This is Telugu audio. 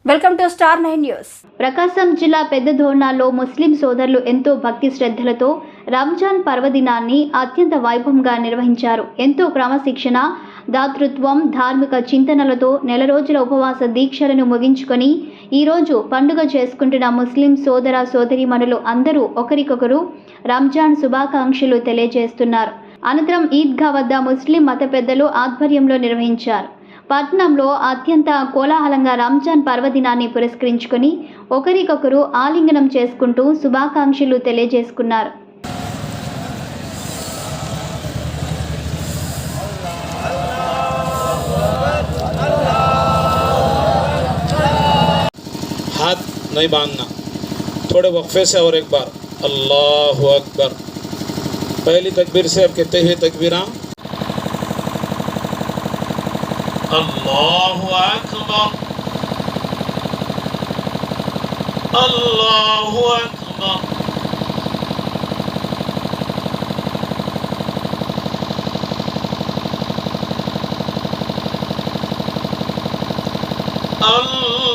Welcome to star 9 news. Prakasam జిల్లా పెద్దదోర్నాల్లో ముస్లిం సోదరులు ఎంతో భక్తి శ్రద్ధలతో రంజాన్ పర్వదినాన్ని అత్యంత వైభవంగా నిర్వహించారు. ఎంతో క్రమశిక్షణ, దాతృత్వం, ధార్మిక చింతనలతో నెల రోజుల ఉపవాస దీక్షలను ముగించుకొని ఈరోజు పండుగ చేసుకుంటున్న ముస్లిం సోదర సోదరీమణులు అందరూ ఒకరికొకరు రంజాన్ శుభాకాంక్షలు తెలియజేస్తున్నారు. అనంతరం ఈద్గా వద్ద ముస్లిం మత పెద్దలు ఆధ్వర్యంలో నిర్వహించారు. పట్నంలో అత్యంత కోలాహలంగా రంజాన్ పర్వదినాన్ని పురస్కరించుకొని ఒకరికొకరు ఆలింగనం చేసుకుంటూ శుభాకాంక్షలు తెలియజేసుకున్నారు. हाथ नहीं बांधना, थोड़े वक्फे से और एक बार अल्लाहु अकबर। पहली तकबीर से अब कहते हैं तकबीरा अल्लाहु अकबर, अल्लाहु अकबर, अल्लाहु